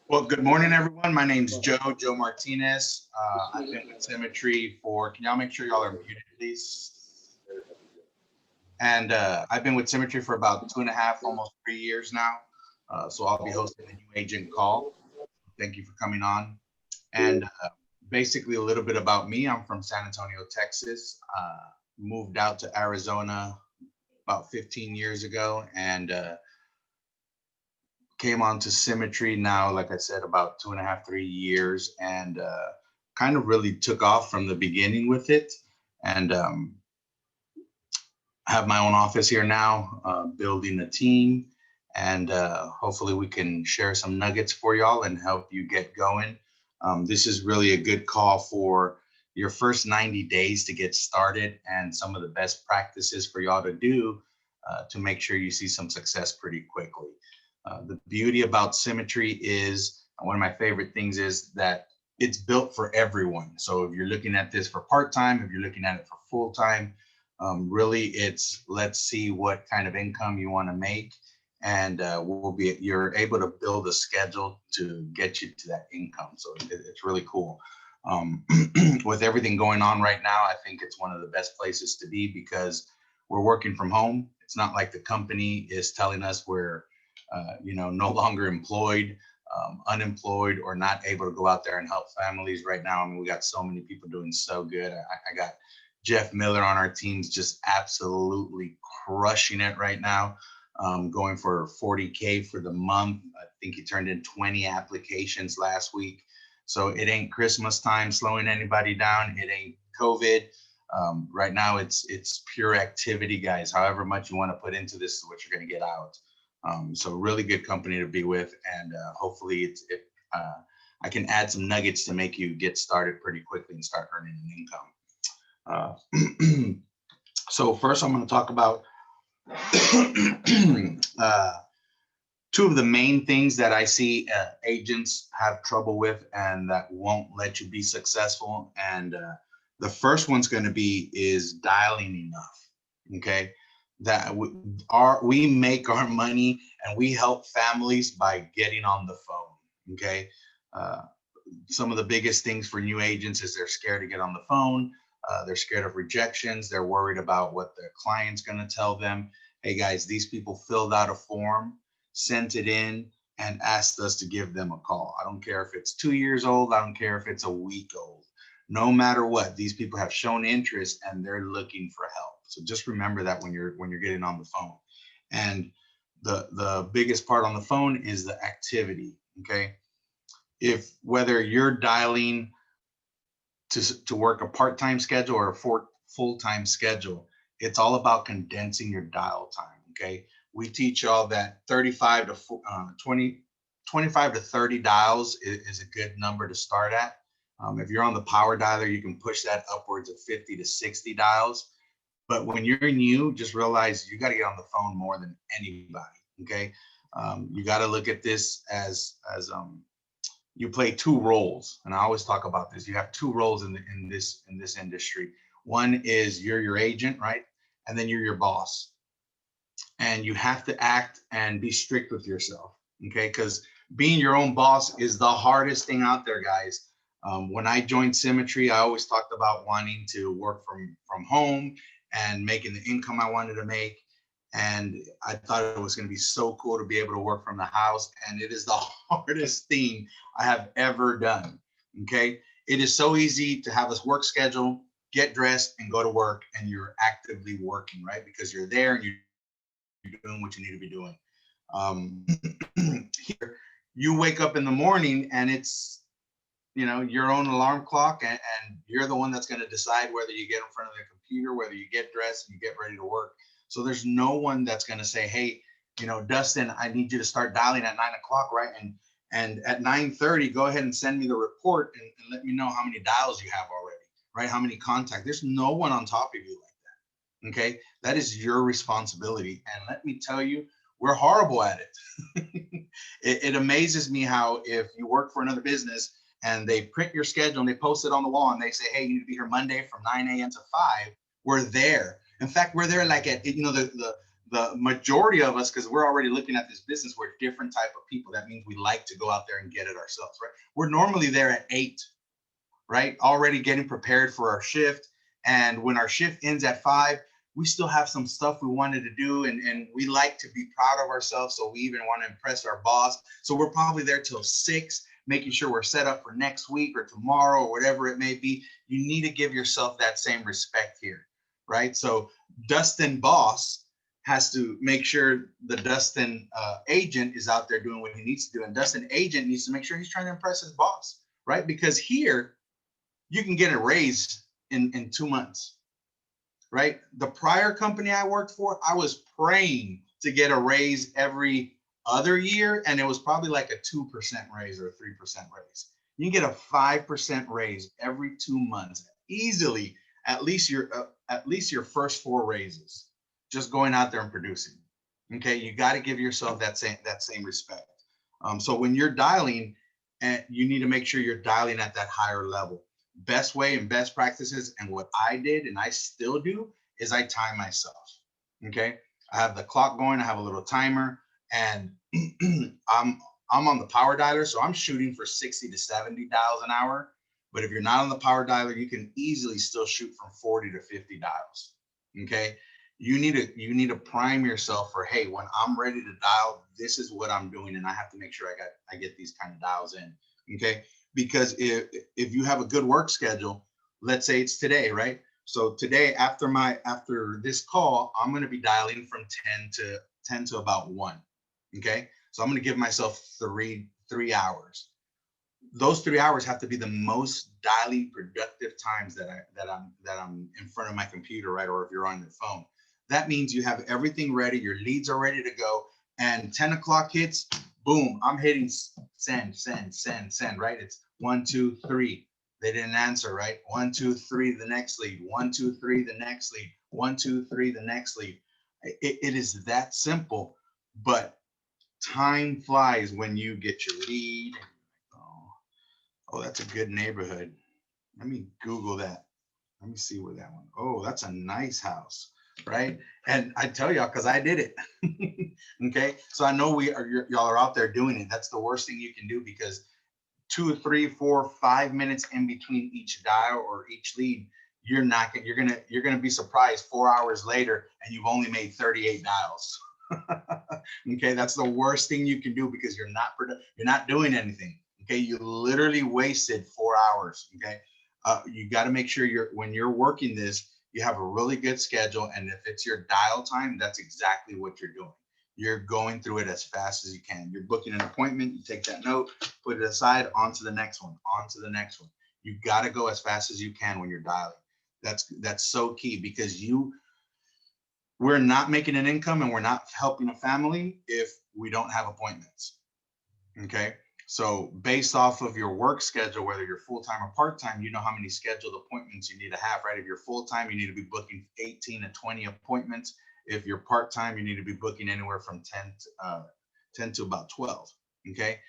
Well, good morning, everyone. My name's Joe Martinez. I've been with Symmetry for, can y'all make sure y'all are muted, please? And I've been with Symmetry for about 2.5, almost 3 years now. So I'll be hosting the new agent call. Thank you for coming on. And basically a little bit about me. I'm from San Antonio, Texas. Moved out to Arizona about 15 years ago and came on to Symmetry now, like I said, about 2.5, 3 years, and kind of really took off from the beginning with it. And have my own office here now, building a team, and hopefully we can share some nuggets for y'all and help you get going. This is really a good call for your first 90 days to get started and some of the best practices for y'all to do to make sure you see some success pretty quickly. The beauty about Symmetry is, one of my favorite things is that it's built for everyone. So if you're looking at this for part-time, if you're looking at it for full-time, really it's, let's see what kind of income you want to make. And you're able to build a schedule to get you to that income. So it's really cool. With everything going on right now, I think it's one of the best places to be because we're working from home. It's not like the company is telling us we're no longer employed, unemployed, or not able to go out there and help families right now. I mean, we got so many people doing so good. I got Jeff Miller on our teams just absolutely crushing it right now, going for 40K for the month. I think he turned in 20 applications last week. So it ain't Christmas time slowing anybody down. It ain't COVID. Right now, it's pure activity, guys. However much you want to put into this is what you're going to get out. So really good company to be with, and hopefully I can add some nuggets to make you get started pretty quickly and start earning an income. So first I'm going to talk about two of the main things that I see agents have trouble with and that won't let you be successful. And the first one's going to be is dialing enough. Okay. That we make our money and we help families by getting on the phone. Okay. Some of the biggest things for new agents is they're scared to get on the phone. They're scared of rejections. They're worried about what their client's going to tell them. Hey guys, these people filled out a form, sent it in, and asked us to give them a call. I don't care if it's 2 years old. I don't care if it's a week old. No matter what, these people have shown interest and they're looking for help. So just remember that when you're getting on the phone. And the biggest part on the phone is the activity. Okay. If whether you're dialing to work a part-time schedule or a full-time schedule, it's all about condensing your dial time. Okay. We teach y'all that 25 to 30 dials is a good number to start at. If you're on the power dialer, you can push that upwards of 50 to 60 dials. But when you're new, just realize you got to get on the phone more than anybody. Okay. You got to look at this as you play two roles. And I always talk about this. You have two roles in this industry. One is you're your agent, right? And then you're your boss. And you have to act and be strict with yourself. Okay. Because being your own boss is the hardest thing out there, guys. When I joined Symmetry, I always talked about wanting to work from home and making the income I wanted to make. And I thought it was going to be so cool to be able to work from the house. And it is the hardest thing I have ever done. Okay. It is so easy to have a work schedule, get dressed and go to work, and you're actively working, right? Because you're there and you're doing what you need to be doing. Here, you wake up in the morning and it's, your own alarm clock, and you're the one that's going to decide whether you get in front of the computer, whether you get dressed and you get ready to work. So there's no one that's going to say, hey, Dustin, I need you to start dialing at 9 o'clock, right? And at 9:30, go ahead and send me the report and let me know how many dials you have already, right? How many contacts. There's no one on top of you like that. Okay. That is your responsibility. And let me tell you, we're horrible at it. It amazes me how if you work for another business and they print your schedule and they post it on the wall and they say, hey, you need to be here Monday from 9 a.m. to 5, we're there. In fact, we're there like at, the the majority of us, because we're already looking at this business, we're different type of people. That means we like to go out there and get it ourselves, right? We're normally there at 8, right? Already getting prepared for our shift. And when our shift ends at 5, we still have some stuff we wanted to do. And we like to be proud of ourselves. So we even want to impress our boss. So we're probably there till 6, making sure we're set up for next week or tomorrow or whatever it may be. You need to give yourself that same respect here, right? So Dustin boss has to make sure the Dustin agent is out there doing what he needs to do. And Dustin agent needs to make sure he's trying to impress his boss, right? Because here you can get a raise in 2 months, right? The prior company I worked for, I was praying to get a raise every other year. And it was probably like a 2% raise or a 3% raise. You can get a 5% raise every 2 months, easily, at least your first 4 raises, just going out there and producing. Okay, you got to give yourself that same respect. So when you're dialing, and you need to make sure you're dialing at that higher level. Best way and best practices, and what I did and I still do, is I time myself. Okay, I have the clock going. I have a little timer, and I'm on the power dialer, so I'm shooting for 60 to 70 dials an hour. But if you're not on the power dialer, you can easily still shoot from 40 to 50 dials. Okay, you need to prime yourself for, hey, when I'm ready to dial, this is what I'm doing, and I have to make sure I get these kind of dials in. Okay, because if you have a good work schedule, let's say it's today, right? So today, after this call, I'm going to be dialing from 10 to about 1. Okay, so I'm going to give myself three hours. Those 3 hours have to be the most dialing productive times that I'm in front of my computer, right? Or if you're on your phone, that means you have everything ready. Your leads are ready to go, and 10 o'clock hits. Boom! I'm hitting send, right? It's 1, 2, 3. They didn't answer, right? 1, 2, 3. The next lead. 1, 2, 3. The next lead. 1, 2, 3. The next lead. It is that simple, but time flies when you get your lead. Oh, that's a good neighborhood. Let me Google that. Let me see where that one. Oh, that's a nice house, right? And I tell y'all, because I did it. Okay, so I know y'all are out there doing it. That's the worst thing you can do, because 2, 3, 4, 5 minutes in between each dial or each lead, you're gonna be surprised 4 hours later and you've only made 38 dials. Okay, that's the worst thing you can do, because you're not doing anything. Okay, you literally wasted 4 hours. Okay, you got to make sure when you're working this, you have a really good schedule, and if it's your dial time, that's exactly what you're doing. You're going through it as fast as you can. You're booking an appointment, you take that note, put it aside, on to the next one, on to the next one. You got to go as fast as you can when you're dialing. That's so key, because we're not making an income and we're not helping a family if we don't have appointments. Okay, so based off of your work schedule, whether you're full-time or part-time, you know how many scheduled appointments you need to have, right? If you're full-time, you need to be booking 18 to 20 appointments. If you're part-time, you need to be booking anywhere from 10 to about 12. Okay,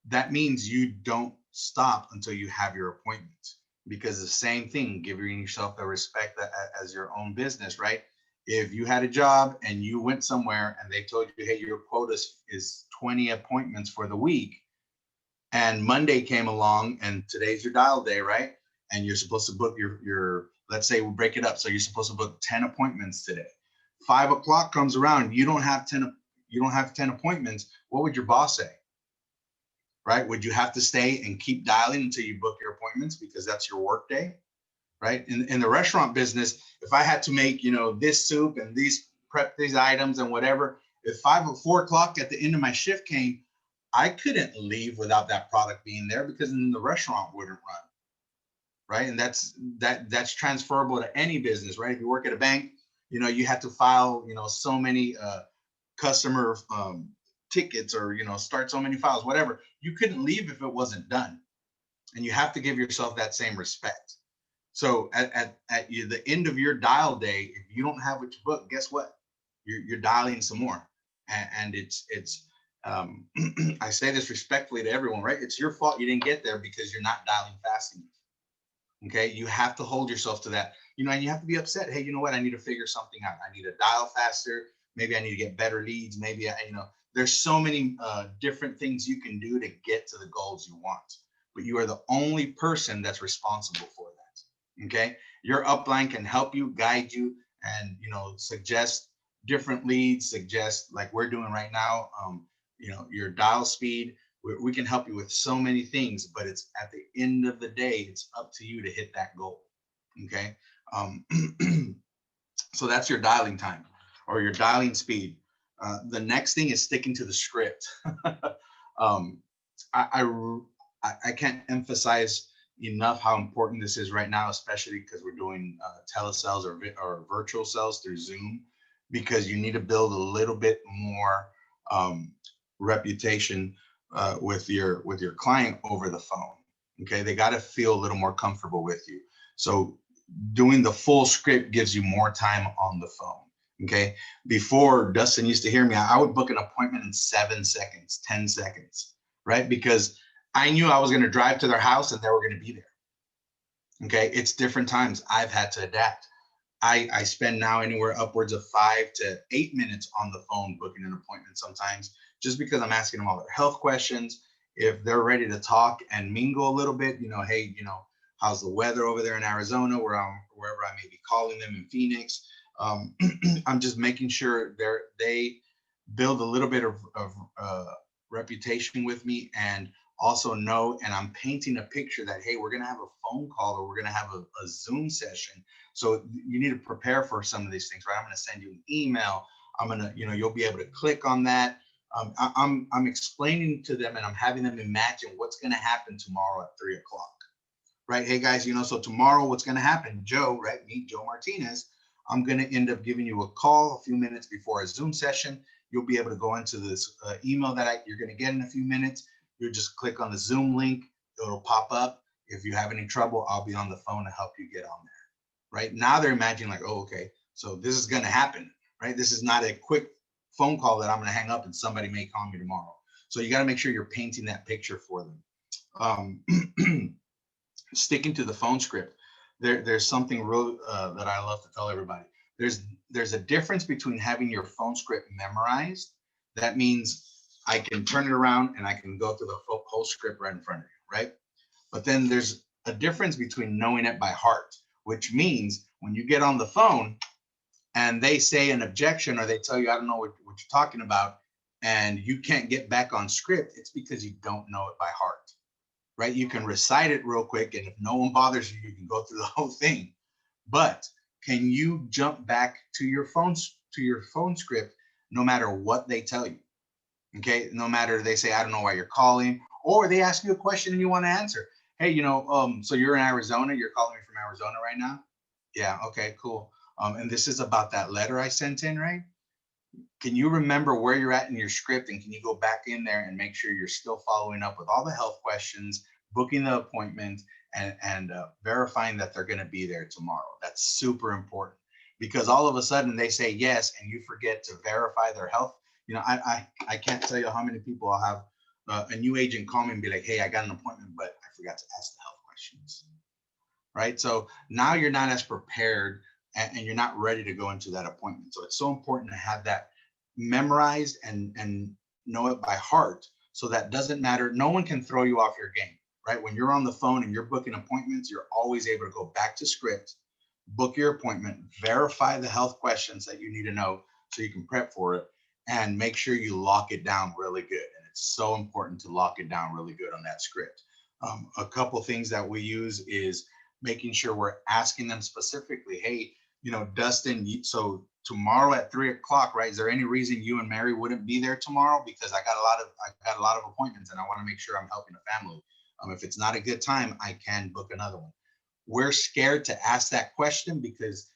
that means you don't stop until you have your appointments, because the same thing, giving yourself the respect as your own business, right? If you had a job and you went somewhere and they told you, hey, your quota is 20 appointments for the week, and Monday came along and today's your dial day, right? And you're supposed to book your let's say we break it up. So you're supposed to book 10 appointments today. 5 o'clock comes around, you don't have 10 appointments. What would your boss say? Right? Would you have to stay and keep dialing until you book your appointments, because that's your work day? Right? In the restaurant business, if I had to make, this soup and prep these items and whatever, if 4 o'clock at the end of my shift came, I couldn't leave without that product being there, because then the restaurant wouldn't run. Right? And that's transferable to any business, right? If you work at a bank, you have to file, so many customer tickets, or, start so many files, whatever. You couldn't leave if it wasn't done. And you have to give yourself that same respect. So at the end of your dial day, if you don't have what you book, guess what? You're dialing some more. And it's I say this respectfully to everyone, right? It's your fault you didn't get there because you're not dialing fast enough. Okay, you have to hold yourself to that, and you have to be upset. Hey, you know what? I need to figure something out. I need to dial faster. maybe I need to get better leads. Maybe there's so many different things you can do to get to the goals you want, but you are the only person that's responsible for that. Okay. Your upline can help you, guide you, and, suggest different leads, suggest like we're doing right now, your dial speed. We can help you with so many things, but it's at the end of the day, it's up to you to hit that goal. Okay. So that's your dialing time or your dialing speed. The next thing is sticking to the script. I can't emphasize enough how important this is right now, especially because we're doing telesales or virtual sales through Zoom, because you need to build a little bit more reputation with your client over the phone. Okay, they got to feel a little more comfortable with you. So doing the full script gives you more time on the phone. Okay, before Dustin used to hear me, I would book an appointment in 7 seconds, 10 seconds, right? Because I knew I was going to drive to their house and they were going to be there. Okay, it's different times. I've had to adapt. I spend now anywhere upwards of 5 to 8 minutes on the phone booking an appointment sometimes, just because I'm asking them all their health questions. If they're ready to talk and mingle a little bit, hey, how's the weather over there in Arizona, wherever I may be calling them in Phoenix. I'm just making sure they build a little bit of reputation with me, and also know, and I'm painting a picture that, hey, we're going to have a phone call or we're going to have a Zoom session. So you need to prepare for some of these things, right? I'm going to send you an email. I'm going to, you'll be able to click on that. I'm explaining to them, and I'm having them imagine what's going to happen tomorrow at 3 o'clock, right? Hey guys, so tomorrow what's going to happen? Joe, right? Meet Joe Martinez. I'm going to end up giving you a call a few minutes before a Zoom session. You'll be able to go into this email that you're going to get in a few minutes. You just click on the Zoom link. It'll pop up. If you have any trouble, I'll be on the phone to help you get on there. Right now, they're imagining like, oh, okay, so this is going to happen, right? This is not a quick phone call that I'm going to hang up and somebody may call me tomorrow. So you got to make sure you're painting that picture for them. Sticking to the phone script. There's something real that I love to tell everybody. There's a difference between having your phone script memorized. That means I can turn it around and I can go through the whole script right in front of you, right? But then there's a difference between knowing it by heart, which means when you get on the phone and they say an objection or they tell you, I don't know what you're talking about, and you can't get back on script, it's because you don't know it by heart, right? You can recite it real quick, and if no one bothers you, you can go through the whole thing. But can you jump back to your phone script no matter what they tell you? Okay, no matter they say, I don't know why you're calling, or they ask you a question and you want to answer. Hey, so you're in Arizona, you're calling me from Arizona right now? Yeah, okay, cool. And this is about that letter I sent in, right? Can you remember where you're at in your script, and can you go back in there and make sure you're still following up with all the health questions, booking the appointment, and verifying that they're going to be there tomorrow? That's super important, because all of a sudden they say yes and you forget to verify their health. I can't tell you how many people I'll have a new agent call me and be like, hey, I got an appointment, but I forgot to ask the health questions, right? So now you're not as prepared, and you're not ready to go into that appointment. So it's so important to have that memorized and know it by heart, so that doesn't matter. No one can throw you off your game, right? When you're on the phone and you're booking appointments, you're always able to go back to script, book your appointment, verify the health questions that you need to know so you can prep for it, and make sure you lock it down really good. And it's so important to lock it down really good on that script. A couple things that we use is making sure we're asking them specifically, hey, Dustin, so tomorrow at 3 o'clock, right? Is there any reason you and Mary wouldn't be there tomorrow? Because I got a lot of appointments and I want to make sure I'm helping a family. If it's not a good time, I can book another one. We're scared to ask that question because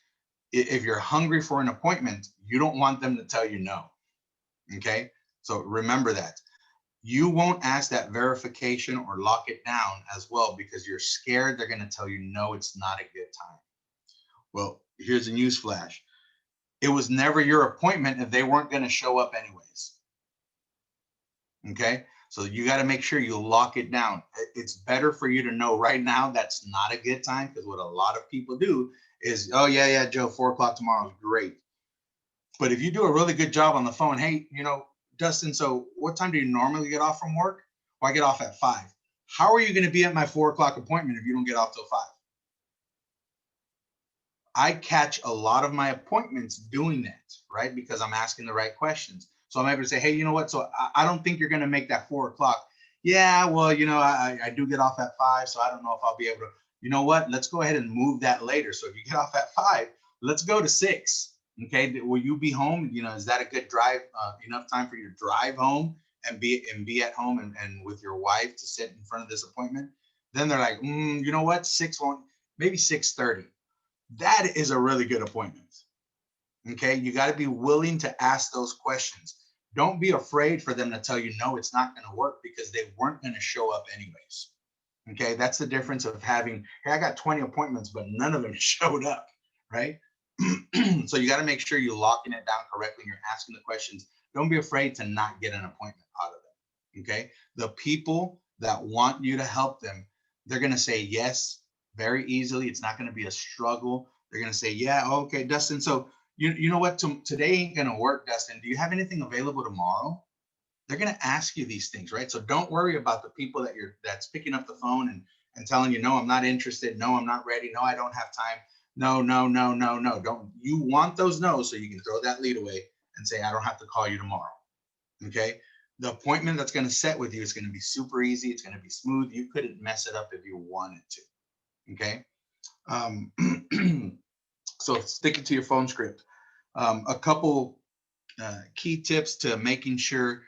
if you're hungry for an appointment, you don't want them to tell you no. Okay. So remember that. You won't ask that verification or lock it down as well because you're scared they're going to tell you no, it's not a good time. Well, here's a news flash. It was never your appointment if they weren't going to show up anyways. Okay. So you got to make sure you lock it down. It's better for you to know right now that's not a good time, because what a lot of people do is, oh yeah, Joe, 4 o'clock tomorrow is great. But if you do a really good job on the phone, hey, Dustin, so what time do you normally get off from work? Well, I get off at 5. How are you going to be at my 4 o'clock appointment if you don't get off till 5? I catch a lot of my appointments doing that, right? Because I'm asking the right questions. So I'm able to say, hey, you know what? So I don't think you're going to make that 4 o'clock. Yeah, well, I do get off at 5, so I don't know if I'll be able to, you know what? Let's go ahead and move that later. So if you get off at 5, let's go to 6. Okay. Will you be home? Is that a good drive, enough time for you to drive home and be at home and with your wife to sit in front of this appointment? Then they're like, you know what? 6 won't, maybe 6:30. That is a really good appointment. Okay. You got to be willing to ask those questions. Don't be afraid for them to tell you, no, it's not going to work, because they weren't going to show up anyways. Okay. That's the difference of having, hey, I got 20 appointments, but none of them showed up. Right. So you got to make sure you're locking it down correctly. You're asking the questions. Don't be afraid to not get an appointment out of them. Okay. The people that want you to help them, they're going to say yes very easily. It's not going to be a struggle. They're going to say, yeah, okay, Dustin. So you know what? Today ain't going to work, Dustin. Do you have anything available tomorrow? They're going to ask you these things, right? So don't worry about the people that's picking up the phone and telling you, no, I'm not interested. No, I'm not ready. No, I don't have time. No. Don't you want those no's so you can throw that lead away and say, I don't have to call you tomorrow. Okay. The appointment that's going to set with you is going to be super easy. It's going to be smooth. You couldn't mess it up if you wanted to. Okay. So sticking to your phone script. A couple key tips to making sure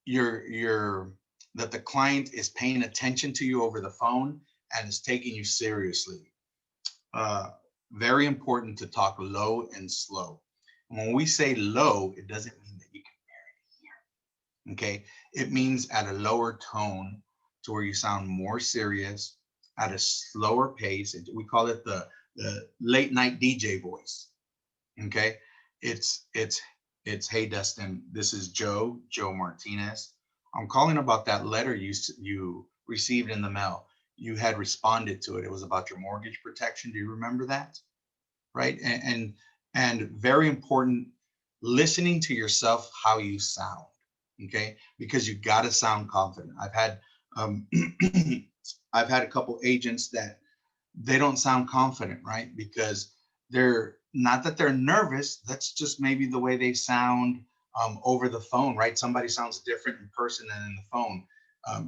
that the client is paying attention to you over the phone and is taking you seriously. Very important to talk low and slow. And when we say low, it doesn't mean that you can barely hear. Okay, it means at a lower tone to where you sound more serious, at a slower pace. We call it the late night DJ voice. Okay, it's hey Dustin, this is Joe Martinez. I'm calling about that letter you received in the mail. You had responded to it. It was about your mortgage protection. Do you remember that? Right. And very important, listening to yourself, how you sound. Okay. Because you got to sound confident. I've had I've had a couple agents that they don't sound confident, right? Because they're not that they're nervous. That's just maybe the way they sound over the phone, right? Somebody sounds different in person than in the phone.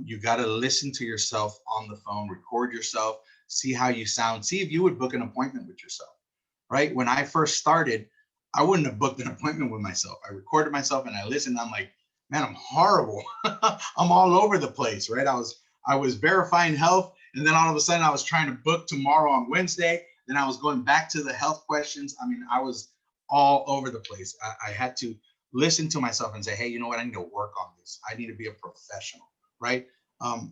You got to listen to yourself on the phone, record yourself, see how you sound, see if you would book an appointment with yourself, right? When I first started, I wouldn't have booked an appointment with myself. I recorded myself and I listened. I'm like, man, I'm horrible. I'm all over the place, right? I was verifying health, and then all of a sudden I was trying to book tomorrow on Wednesday. Then I was going back to the health questions. I mean, I was all over the place. I had to listen to myself and say, hey, you know what? I need to work on this. I need to be a professional, right?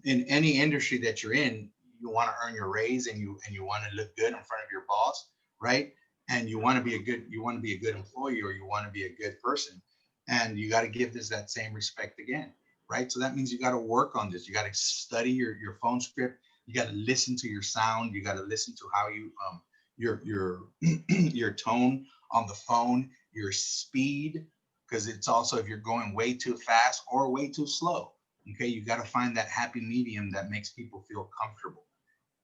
In any industry that you're in, you want to earn your raise and you want to look good in front of your boss, right? And you want to be a good employee, or you want to be a good person. And you got to give this that same respect again, right? So that means you got to work on this. You got to study your phone script. You got to listen to your sound. You got to listen to how you your your tone on the phone, your speed, because it's also if you're going way too fast or way too slow. Okay, you got to find that happy medium that makes people feel comfortable.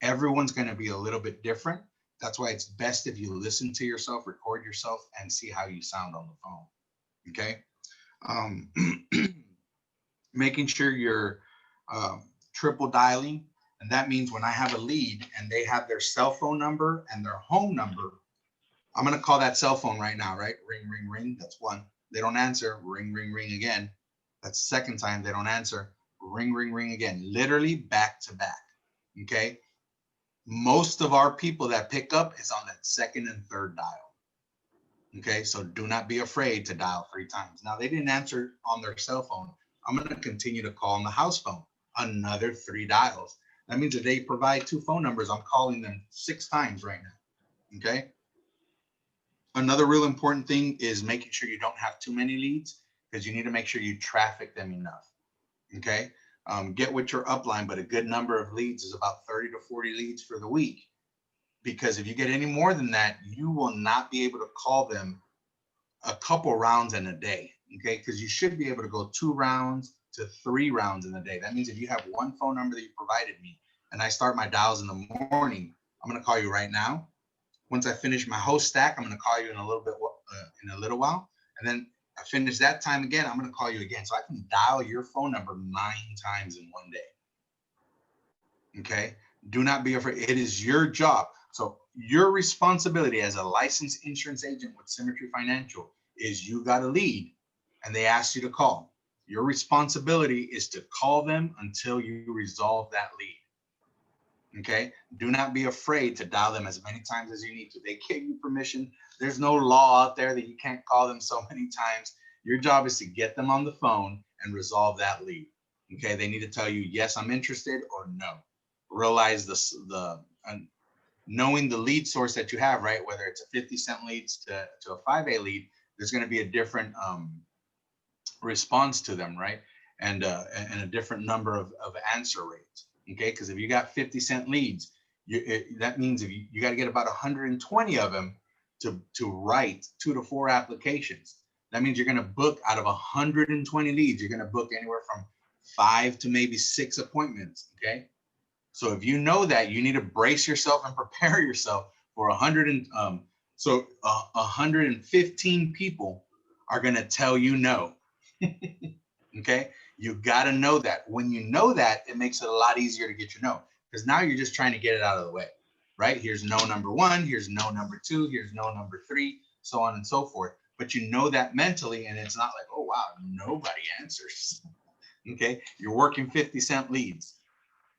Everyone's going to be a little bit different. That's why it's best if you listen to yourself, record yourself, and see how you sound on the phone. Okay. Making sure you're triple dialing. And that means when I have a lead and they have their cell phone number and their home number, I'm going to call that cell phone right now, right? Ring, ring, ring. That's one. They don't answer. Ring, ring, ring again. That's the second time they don't answer. Ring, ring, ring again. Literally back to back. Okay. Most of our people that pick up is on that second and third dial. Okay. So do not be afraid to dial 3 times. Now they didn't answer on their cell phone. I'm going to continue to call on the house phone. Another 3 dials. That means that they provide 2 phone numbers. I'm calling them 6 times right now. Okay. Another real important thing is making sure you don't have too many leads, because you need to make sure you traffic them enough. Okay. Get with your upline, but a good number of leads is about 30 to 40 leads for the week. Because if you get any more than that, you will not be able to call them a couple rounds in a day, okay? Because you should be able to go 2 rounds to 3 rounds in a day. That means if you have one phone number that you provided me and I start my dials in the morning, I'm going to call you right now. Once I finish my whole stack, I'm going to call you in a little while. And then I finish that time again, I'm going to call you again. So I can dial your phone number 9 times in one day. Okay. Do not be afraid. It is your job. So your responsibility as a licensed insurance agent with Symmetry Financial is you got a lead and they ask you to call. Your responsibility is to call them until you resolve that lead. Okay. Do not be afraid to dial them as many times as you need to. They give you permission. There's no law out there that you can't call them so many times. Your job is to get them on the phone and resolve that lead. Okay. They need to tell you, yes, I'm interested, or no. Realize knowing the lead source that you have, right? Whether it's a 50-cent leads to a 5A lead, there's going to be a different response to them, right? And a different number of answer rates. Okay, because if you got 50-cent leads, that means if you got to get about 120 of them to write 2 to 4 applications. That means you're going to book out of 120 leads, you're going to book anywhere from 5 to maybe 6 appointments. Okay, so if you know that, you need to brace yourself and prepare yourself for 115 people are going to tell you no. Okay, you got to know that. When you know that, it makes it a lot easier to get your no, because now you're just trying to get it out of the way, right? Here's no number 1, here's no number 2, here's no number 3, so on and so forth. But you know that mentally, and it's not like, oh wow, nobody answers. Okay, you're working 50-cent leads.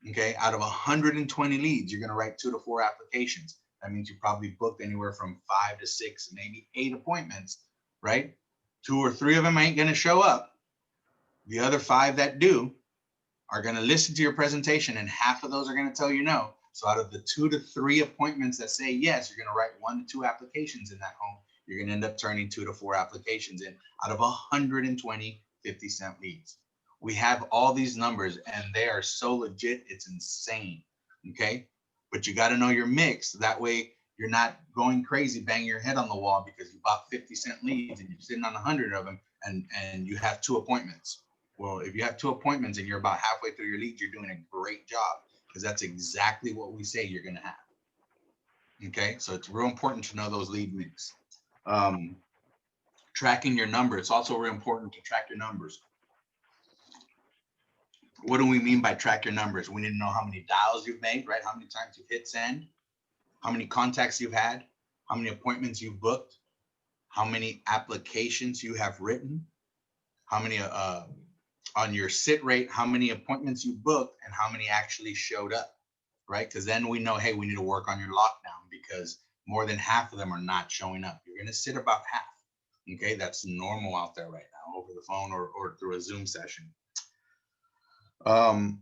Okay, out of 120 leads, you're going to write 2 to 4 applications. That means you probably booked anywhere from 5 to 6, maybe 8 appointments, right? 2 or 3 of them ain't going to show up. The other 5 that do are going to listen to your presentation, and half of those are going to tell you no. So out of the 2 to 3 appointments that say yes, you're going to write 1 to 2 applications in that home. You're going to end up turning 2 to 4 applications in out of 120 50-cent leads. We have all these numbers and they are so legit, it's insane. Okay, but you got to know your mix. That way you're not going crazy, banging your head on the wall because you bought 50-cent leads and you're sitting on 100 of them and you have 2 appointments. Well, if you have 2 appointments and you're about halfway through your leads, you're doing a great job, because that's exactly what we say you're going to have. Okay, so it's real important to know those lead mix. Tracking your number. It's also real important to track your numbers. What do we mean by track your numbers? We need to know how many dials you've made, right? How many times you've hit send, how many contacts you've had, how many appointments you've booked, how many applications you have written, how many on your sit rate, how many appointments you booked, and how many actually showed up, right? Because then we know, hey, we need to work on your lockdown, because more than half of them are not showing up. You're going to sit about half. Okay, that's normal out there right now over the phone or through a Zoom session. And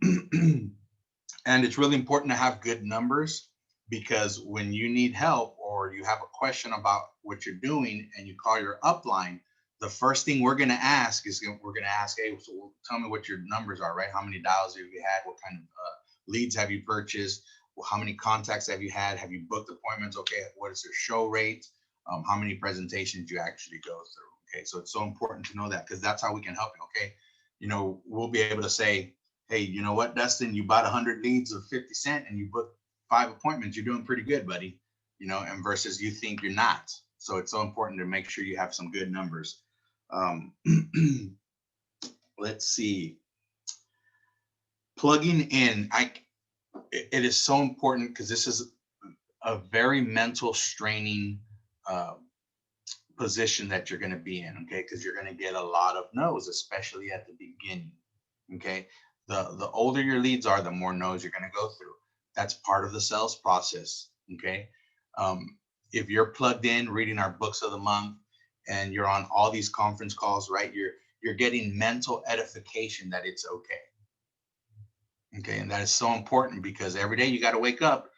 it's really important to have good numbers, because when you need help or you have a question about what you're doing and you call your upline, the first thing we're going to ask is we're going to ask, hey, so tell me what your numbers are, right? How many dials have you had? What kind of leads have you purchased? Well, how many contacts have you had? Have you booked appointments? Okay, what is your show rate? How many presentations you actually go through? Okay, so it's so important to know that, because that's how we can help you. Okay, you know, we'll be able to say, hey, you know what, Dustin, you bought 100 leads of 50-cent and you booked 5 appointments. You're doing pretty good, buddy. You know, and versus you think you're not. So it's so important to make sure you have some good numbers. Let's see. Plugging in, it is so important, because this is a very mental straining position that you're going to be in, okay? Because you're going to get a lot of no's, especially at the beginning, okay? The older your leads are, the more no's you're going to go through. That's part of the sales process, okay? If you're plugged in, reading our books of the month, and you're on all these conference calls, right? You're getting mental edification that it's okay. Okay, and that is so important, because every day you got to wake up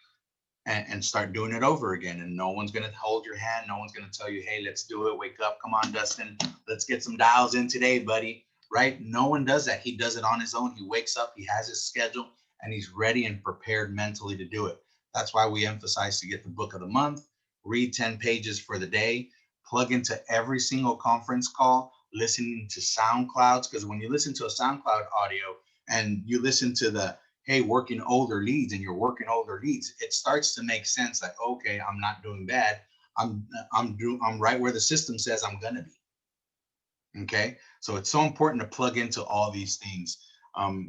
and start doing it over again. And no one's going to hold your hand. No one's going to tell you, hey, let's do it. Wake up. Come on, Dustin. Let's get some dials in today, buddy. Right? No one does that. He does it on his own. He wakes up, he has his schedule, and he's ready and prepared mentally to do it. That's why we emphasize to get the book of the month, read 10 pages for the day, plug into every single conference call, listening to SoundClouds, because when you listen to a SoundCloud audio and you listen to the, hey, working older leads, and you're working older leads, it starts to make sense that, okay, I'm not doing bad. I'm right where the system says I'm gonna be. Okay, so it's so important to plug into all these things.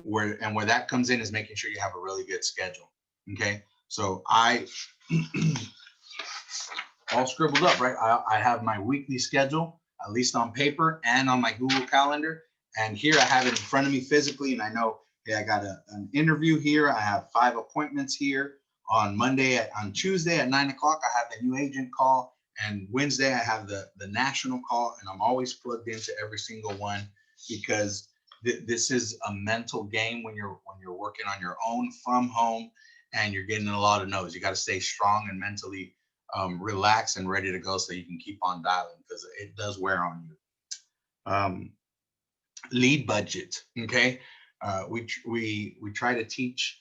Where that comes in is making sure you have a really good schedule. Okay, so I all scribbled up, right? I have my weekly schedule, at least on paper and on my Google Calendar. And here I have it in front of me physically. And I know, hey, I got an interview here. I have 5 appointments here on on Tuesday at 9 o'clock. I have the new agent call. And Wednesday, I have the national call. And I'm always plugged into every single one, because this is a mental game when you're working on your own from home and you're getting a lot of no's. You got to stay strong and mentally relaxed and ready to go, so you can keep on dialing, because it does wear on you. Lead budget. Okay, we try to teach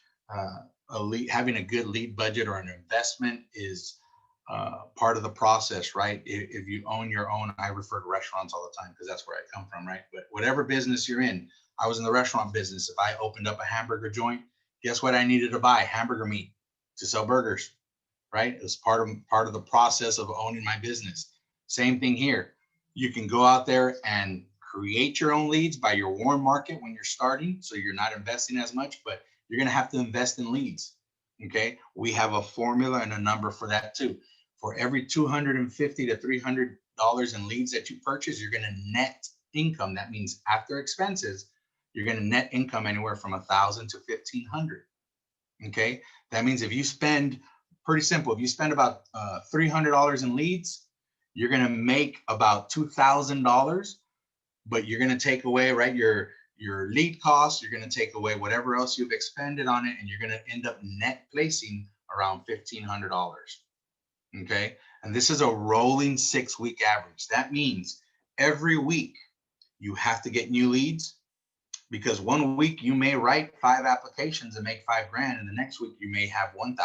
having a good lead budget or an investment is part of the process, right? If you own your own, I refer to restaurants all the time because that's where I come from, right? But whatever business you're in, I was in the restaurant business. If I opened up a hamburger joint, guess what I needed to buy? Hamburger meat to sell burgers, right? It was part of the process of owning my business. Same thing here. You can go out there and create your own leads by your warm market when you're starting, so you're not investing as much, but you're going to have to invest in leads. Okay, we have a formula and a number for that too. For every $250 to $300 in leads that you purchase, you're going to net income. That means after expenses, you're going to net income anywhere from $1,000 to $1,500. Okay, that means if you spend, pretty simple, if you spend about $300 in leads, you're going to make about $2,000, but you're going to take away, right, your lead costs. You're going to take away whatever else you've expended on it, and you're going to end up net placing around $1,500. Okay, and this is a rolling 6-week average. That means every week you have to get new leads, because one week you may write 5 applications and make $5,000, and the next week you may have $1,000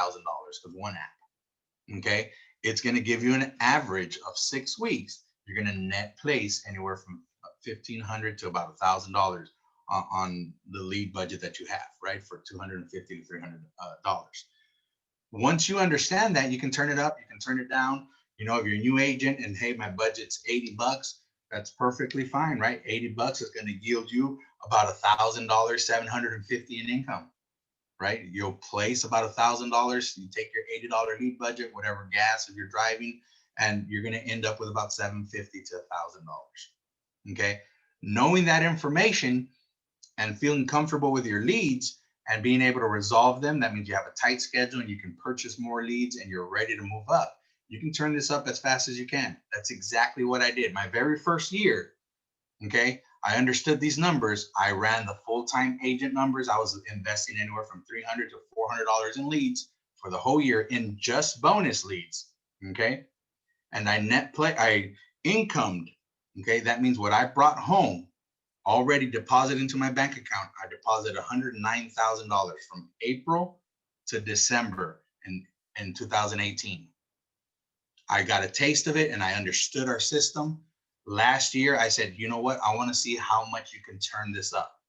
with one app. Okay, it's going to give you an average of 6 weeks. You're going to net place anywhere from $1,500 to about $1,000 on the lead budget that you have, right, for $250 to $300. Once you understand that, you can turn it up, you can turn it down. You know, if you're a new agent and, hey, my budget's $80, that's perfectly fine, right? $80 is going to yield you about $1,000, $750 in income, right? You'll place about $1,000. You take your $80 lead budget, whatever gas if you're driving, and you're going to end up with about $750 to $1,000. Okay, knowing that information and feeling comfortable with your leads and being able to resolve them, that means you have a tight schedule and you can purchase more leads and you're ready to move up. You can turn this up as fast as you can. That's exactly what I did. My very first year, okay, I understood these numbers. I ran the full-time agent numbers. I was investing anywhere from $300 to $400 in leads for the whole year in just bonus leads, okay? And I incomed, okay? That means what I brought home, already deposited into my bank account, I deposited $109,000 from April to December in 2018. I got a taste of it and I understood our system. Last year, I said, you know what? I want to see how much you can turn this up,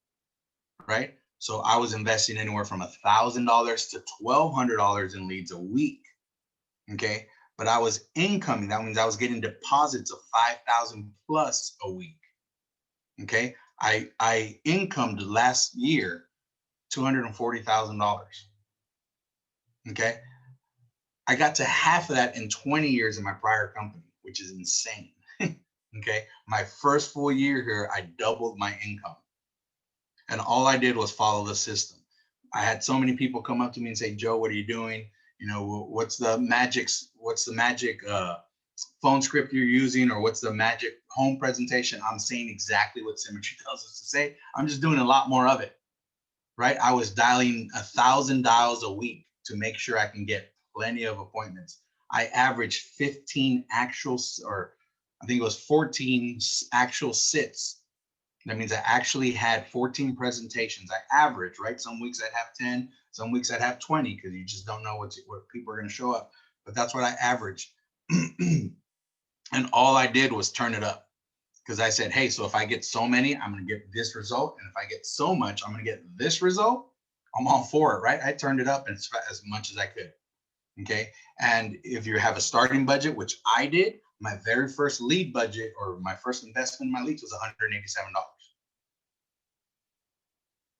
right? So I was investing anywhere from $1,000 to $1,200 in leads a week, okay? But I was incoming. That means I was getting deposits of $5,000 plus a week, okay? I incomed last year $240,000. Okay, I got to half of that in 20 years in my prior company, which is insane. Okay, my first full year here, I doubled my income, and all I did was follow the system. I had so many people come up to me and say, "Joe, what are you doing? You know, what's the magic phone script you're using, or what's the magic home presentation?" I'm saying exactly what Symmetry tells us to say. I'm just doing a lot more of it, right? I was dialing 1,000 dials a week to make sure I can get plenty of appointments. I averaged 15 actual, or I think it was 14 actual sits. That means I actually had 14 presentations. I average, right? Some weeks I'd have 10, some weeks I'd have 20, because you just don't know what people are going to show up. But that's what I averaged. And all I did was turn it up, because I said, hey, so if I get so many, I'm going to get this result. And if I get so much, I'm going to get this result. I'm all for it, right? I turned it up as much as I could. Okay. And if you have a starting budget, which I did, my very first lead budget or my first investment in my leads was $187.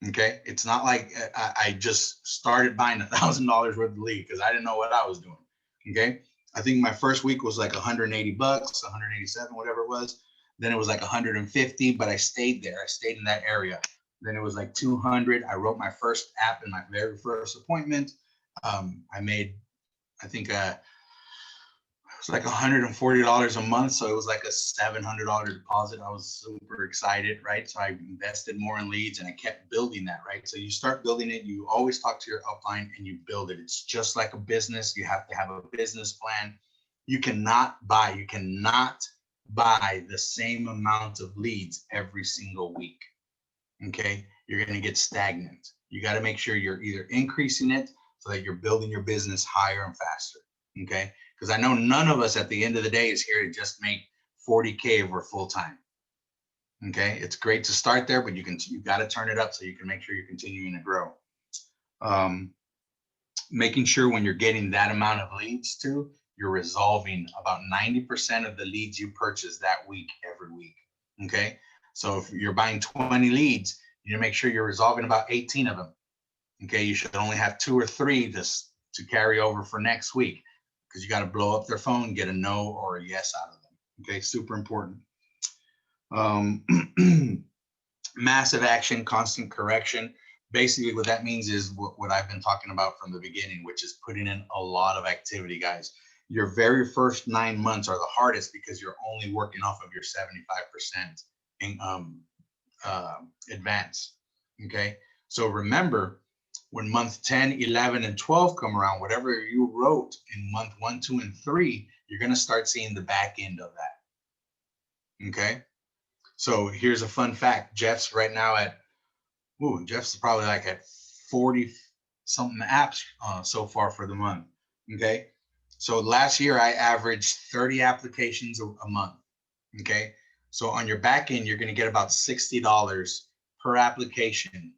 Okay. It's not like I just started buying $1,000 worth of lead because I didn't know what I was doing. Okay. I think my first week was like 180 bucks, 187, whatever it was. Then it was like 150, but I stayed there. I stayed in that area. Then it was like 200. I wrote my first app in my very first appointment. I made, I think, it was like $140 a month. So it was like a $700 deposit. I was super excited, right? So I invested more in leads and I kept building that, right? So you start building it. You always talk to your upline and you build it. It's just like a business. You have to have a business plan. You cannot buy the same amount of leads every single week. Okay. You're going to get stagnant. You got to make sure you're either increasing it so that you're building your business higher and faster. Okay. Because I know none of us at the end of the day is here to just make 40K if we're full time. Okay. It's great to start there, but you got to turn it up so you can make sure you're continuing to grow. Making sure when you're getting that amount of leads too, you're resolving about 90% of the leads you purchase that week, every week. Okay. So if you're buying 20 leads, you need to make sure you're resolving about 18 of them. Okay. You should only have 2 or 3 to carry over for next week, because you got to blow up their phone, get a no or a yes out of them. Okay. Super important. Massive action, constant correction. Basically what that means is what I've been talking about from the beginning, which is putting in a lot of activity, guys. Your very first 9 months are the hardest because you're only working off of your 75% in advance. Okay. So remember, when month 10, 11, and 12 come around, whatever you wrote in month 1, 2, and 3, you're going to start seeing the back end of that. Okay. So here's a fun fact. Jeff's right now Jeff's probably like at 40 something apps so far for the month. Okay. So last year I averaged 30 applications a month. Okay. So on your back end, you're going to get about $60 per application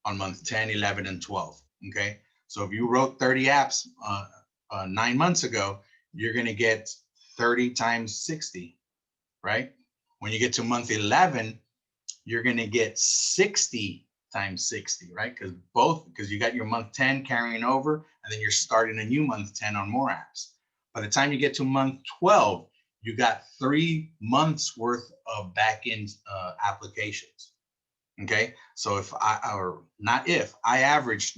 on month 10, 11, and 12. Okay. So if you wrote 30 apps 9 months ago, you're going to get 30 times 60, right? When you get to month 11, you're going to get 60 times 60, right? Because you got your month 10 carrying over, and then you're starting a new month 10 on more apps. By the time you get to month 12, you got 3 months worth of back-end applications. Okay. So I averaged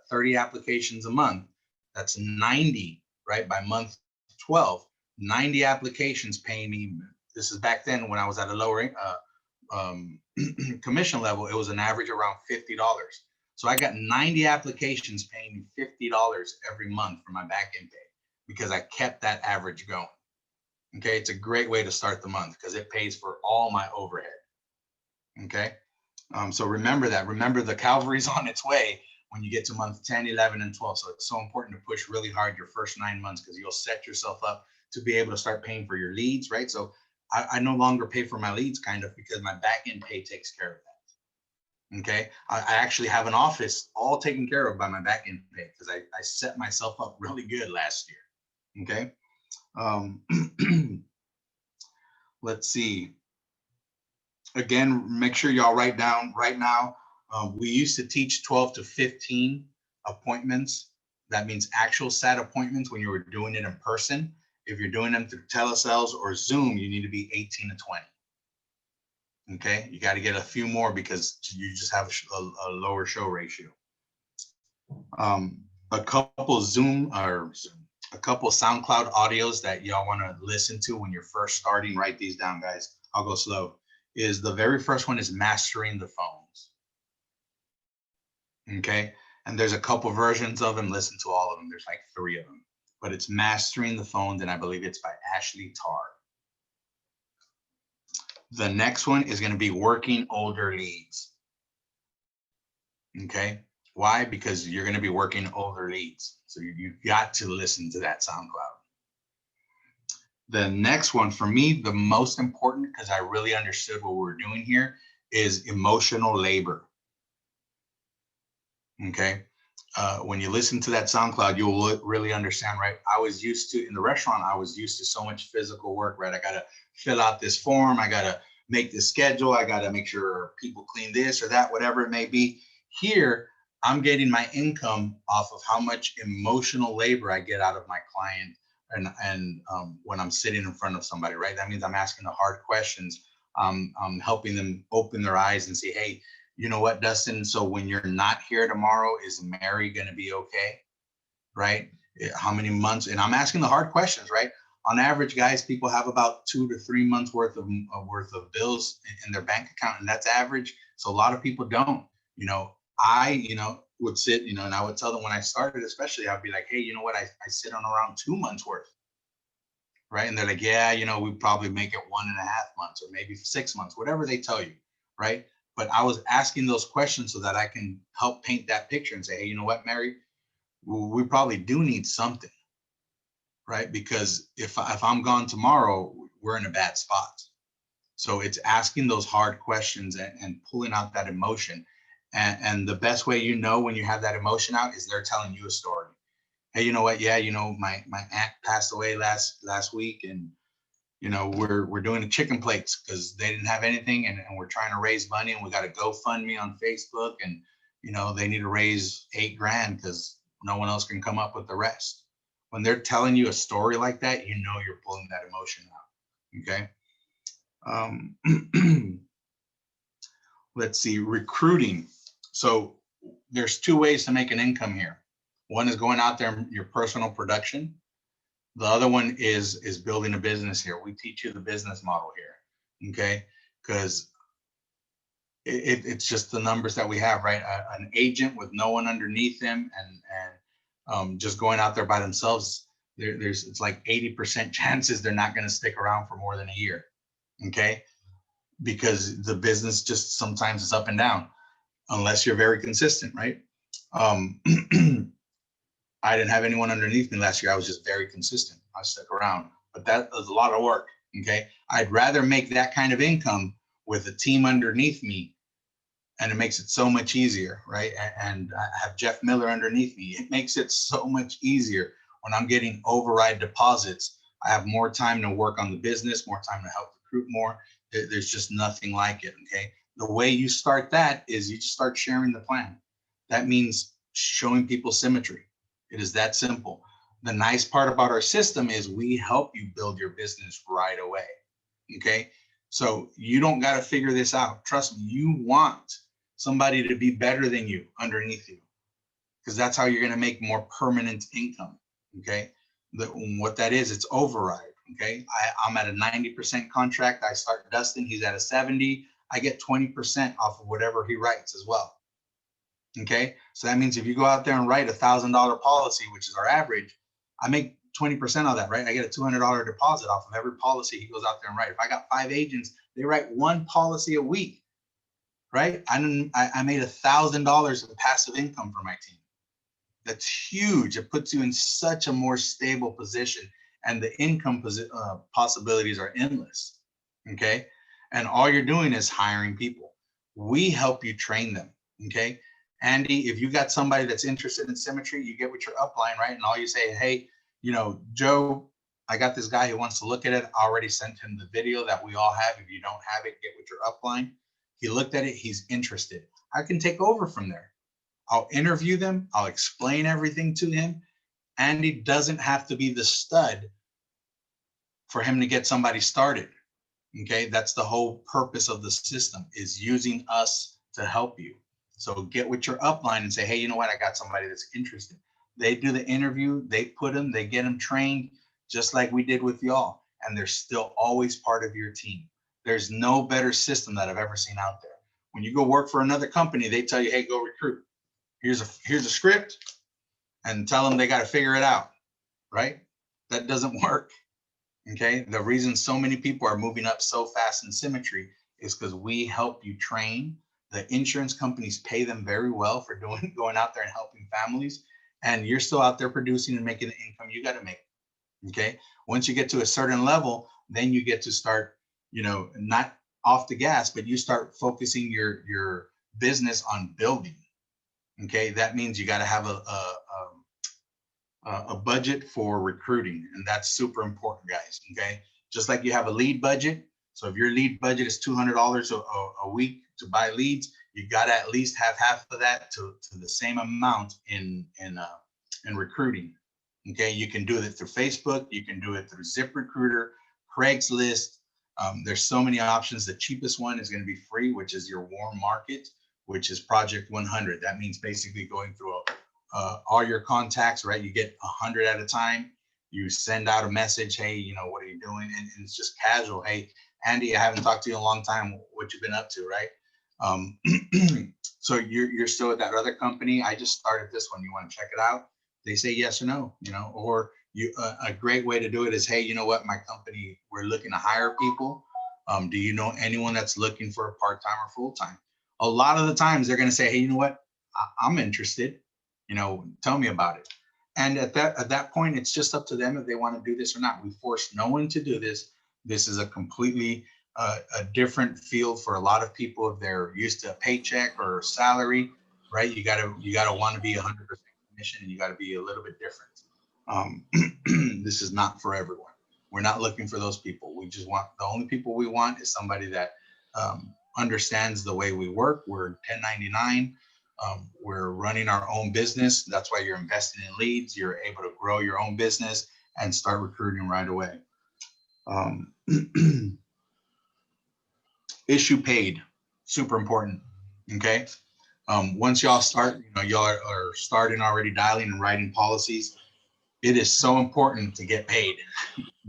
30 applications a month. That's 90, right? By month 12, 90 applications paying me. This is back then when I was at a lower commission level. It was an average around $50. So I got 90 applications paying me $50 every month for my back end pay because I kept that average going. Okay. It's a great way to start the month because it pays for all my overhead. Okay. So remember that. Remember the cavalry's on its way when you get to month 10, 11, and 12. So it's so important to push really hard your first 9 months because you'll set yourself up to be able to start paying for your leads, right? So I no longer pay for my leads kind of because my back end pay takes care of that. Okay. I actually have an office all taken care of by my back end pay because I set myself up really good last year. Okay. Let's see. Again, make sure y'all write down right now. We used to teach 12 to 15 appointments. That means actual SAT appointments when you were doing it in person. If you're doing them through telesales or Zoom, you need to be 18 to 20. Okay, you got to get a few more because you just have a lower show ratio. A couple SoundCloud audios that y'all want to listen to when you're first starting. Write these down, guys. I'll go slow. The very first one is Mastering the Phones. Okay, and there's a couple versions of them. Listen to all of them. There's like 3 of them, but it's Mastering the Phones, and I believe it's by Ashley Tarr. The next one is going to be Working Older Leads. Okay, why? Because you're going to be working older leads, so you got to listen to that SoundCloud. The next one for me, the most important, because I really understood what we're doing here, is emotional labor. Okay. When you listen to that SoundCloud, you'll really understand, right? I was used to, in the restaurant, I was used to so much physical work, right? I got to fill out this form. I got to make this schedule. I got to make sure people clean this or that, whatever it may be. Here, I'm getting my income off of how much emotional labor I get out of my client. And when I'm sitting in front of somebody, right? That means I'm asking the hard questions. I'm helping them open their eyes and say, hey, you know what, Dustin? So when you're not here tomorrow, is Mary going to be okay? Right? How many months? And I'm asking the hard questions, right? On average, guys, people have about 2 to 3 months worth of bills in their bank account, and that's average. So a lot of people don't. I would sit, and I would tell them when I started, especially, I'd be like, hey, you know what? I sit on around 2 months worth, right? And they're like, yeah, we probably make it 1.5 months or maybe 6 months, whatever they tell you, right? But I was asking those questions so that I can help paint that picture and say, hey, you know what, Mary, we probably do need something, right? Because if I'm gone tomorrow, we're in a bad spot. So it's asking those hard questions and pulling out that emotion. And the best way when you have that emotion out is they're telling you a story. Hey, you know what? Yeah, my aunt passed away last week, and we're doing the chicken plates because they didn't have anything, and we're trying to raise money, and we got a GoFundMe on Facebook, and they need to raise $8,000 because no one else can come up with the rest. When they're telling you a story like that, you're pulling that emotion out. Okay. Let's see, recruiting. So there's 2 ways to make an income here. One is going out there in your personal production. The other one is building a business here. We teach you the business model here, okay? Because it's just the numbers that we have, right? An agent with no one underneath them and just going out there by themselves, it's like 80% chances they're not going to stick around for more than a year, okay? Because the business just sometimes is up and down, unless you're very consistent, right? I didn't have anyone underneath me last year. I was just very consistent. I stuck around, but that was a lot of work. Okay. I'd rather make that kind of income with a team underneath me, and it makes it so much easier, right? And I have Jeff Miller underneath me. It makes it so much easier when I'm getting override deposits. I have more time to work on the business, more time to help recruit more. There's just nothing like it. Okay. The way you start that is you just start sharing the plan. That means showing people symmetry. It is that simple. The nice part about our system is we help you build your business right away. Okay. So you don't got to figure this out. Trust me, you want somebody to be better than you underneath you, because that's how you're going to make more permanent income. Okay. What that is, it's override. Okay. I'm at a 90% contract. I start Dustin. He's at a 70. I get 20% off of whatever he writes as well. Okay. So that means if you go out there and write $1,000 policy, which is our average, I make 20% of that, right? I get a $200 deposit off of every policy he goes out there and write. If I got 5 agents, they write 1 policy a week, right? I made $1,000 in passive income for my team. That's huge. It puts you in such a more stable position, and the income possibilities are endless. Okay. And all you're doing is hiring people. We help you train them. Okay. Andy, if you got somebody that's interested in symmetry, you get with your upline, right? And all you say, hey, Joe, I got this guy who wants to look at it. I already sent him the video that we all have. If you don't have it, get with your upline. He looked at it. He's interested. I can take over from there. I'll interview them. I'll explain everything to him. Andy doesn't have to be the stud for him to get somebody started. Okay. That's the whole purpose of the system, is using us to help you. So get with your upline and say, hey, you know what? I got somebody that's interested. They do the interview, they get them trained just like we did with y'all. And they're still always part of your team. There's no better system that I've ever seen out there. When you go work for another company, they tell you, hey, go recruit. Here's a script, and tell them they got to figure it out, right? That doesn't work. Okay. The reason so many people are moving up so fast in Symmetry is because we help you train. The insurance companies pay them very well for going out there and helping families, and you're still out there producing and making the income you got to make. Okay. Once you get to a certain level, then you get to start, not off the gas, but you start focusing your business on building. Okay. That means you got to have a budget for recruiting, and that's super important, guys. Okay. Just like you have a lead budget. So if your lead budget is $200 a week to buy leads, you got to at least have half of that to the same amount in recruiting. Okay, you can do it through Facebook, you can do it through ZipRecruiter, Craigslist. There's so many options. The cheapest one is going to be free, which is your warm market, which is Project 100. That means basically going through all your contacts, right? You get 100 at a time. You send out a message, hey, what are you doing? And it's just casual. Hey, Andy, I haven't talked to you in a long time. What you been up to, right? So you're still at that other company. I just started this one. You want to check it out? They say yes or no, or a great way to do it is, hey, you know what, my company, we're looking to hire people. Do you know anyone that's looking for a part-time or full-time? A lot of the times they're going to say, hey, you know what, I'm interested, tell me about it. And at that point, it's just up to them if they want to do this or not. We force no one to do this. This is a completely a different field for a lot of people. If they're used to a paycheck or salary, right? You gotta want to be 100% commission, and you got to be a little bit different. This is not for everyone. We're not looking for those people. We just want, the only people we want is somebody that understands the way we work. We're 1099. We're running our own business. That's why you're investing in leads. You're able to grow your own business and start recruiting right away. Issue paid, super important. Okay. Once y'all start, y'all are starting already dialing and writing policies. It is so important to get paid.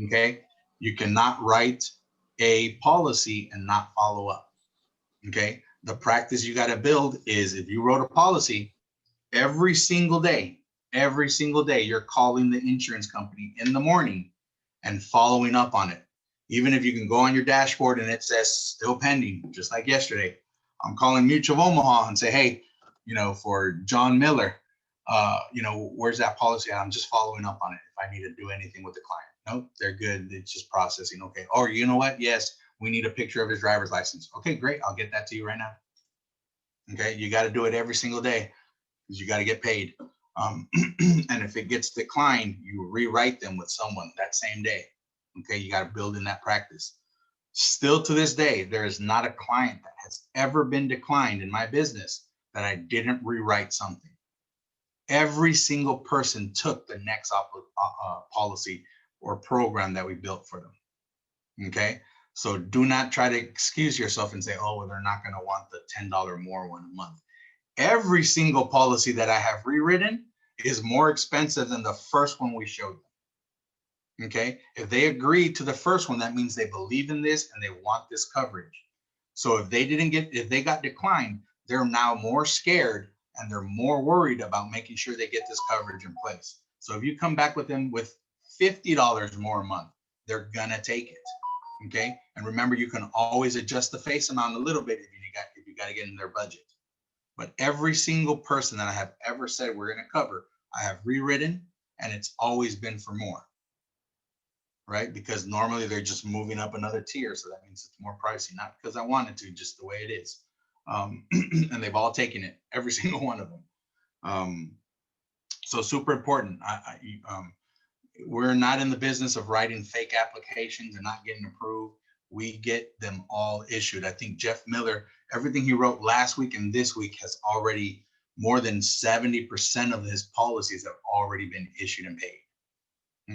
Okay. You cannot write a policy and not follow up. Okay. The practice you got to build is, if you wrote a policy, every single day, you're calling the insurance company in the morning and following up on it. Even if you can go on your dashboard and it says still pending, just like yesterday, I'm calling Mutual of Omaha and say, hey, for John Miller, where's that policy at? I'm just following up on it if I need to do anything with the client. Nope, they're good. It's just processing. Okay. Or you know what? Yes, we need a picture of his driver's license. Okay, great. I'll get that to you right now. Okay. You got to do it every single day because you got to get paid. And if it gets declined, you rewrite them with someone that same day. Okay. You got to build in that practice. Still to this day, there is not a client that has ever been declined in my business that I didn't rewrite something. Every single person took the next policy or program that we built for them. Okay. So do not try to excuse yourself and say, oh, well, they're not going to want the $10 more one a month. Every single policy that I have rewritten is more expensive than the first one we showed them. Okay. If they agree to the first one, that means they believe in this and they want this coverage. So if they got declined, they're now more scared and they're more worried about making sure they get this coverage in place. So if you come back with them with $50 more a month, they're gonna take it. Okay. And remember, you can always adjust the face amount a little bit if you got to get in their budget. But every single person that I have ever said we're going to cover, I have rewritten, and it's always been for more. Right? Because normally they're just moving up another tier. So that means it's more pricey, not because I wanted to, just the way it is. And they've all taken it, every single one of them. So super important. We're not in the business of writing fake applications and not getting approved. We get them all issued. I think Jeff Miller, everything he wrote last week and this week has already, more than 70% of his policies have already been issued and paid.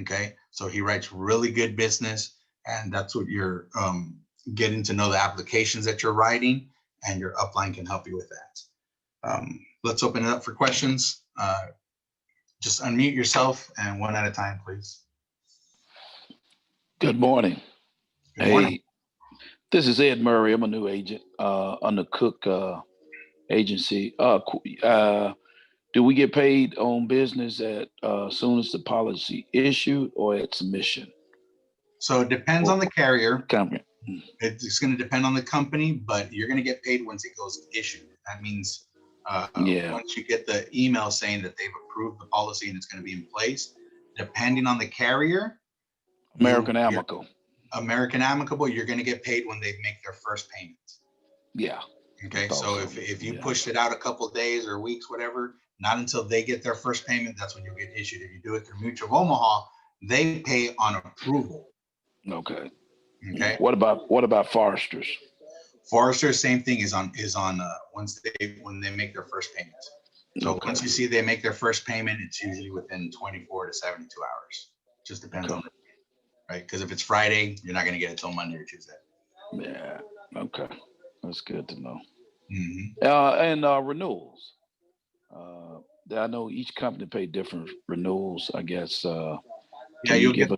Okay. So he writes really good business, and that's what you're getting to know the applications that you're writing, and your upline can help you with that. Let's open it up for questions. Just unmute yourself and one at a time, please. Good morning. Good morning. Hey, this is Ed Murray. I'm a new agent on the Cook Agency. Do we get paid on business at soon as the policy issued or at submission? So it depends on the carrier. Company. It's going to depend on the company, but you're going to get paid once it goes issued. That means once you get the email saying that they've approved the policy and it's going to be in place, depending on the carrier, American Amicable. American Amicable, you're going to get paid when they make their first payments. Yeah. Okay. So if you pushed it out a couple of days or weeks, whatever, not until they get their first payment, that's when you'll get issued. If you do it through Mutual of Omaha, they pay on approval. Okay. Okay. What about Foresters? Forester, same thing is on when they make their first payments. So once you see they make their first payment, it's usually within 24 to 72 hours. Just depends on, right? Because if it's Friday, you're not going to get it till Monday or Tuesday. Yeah. Okay. That's good to know. Mm-hmm. And renewals. I know each company pay different renewals. I guess. Can you give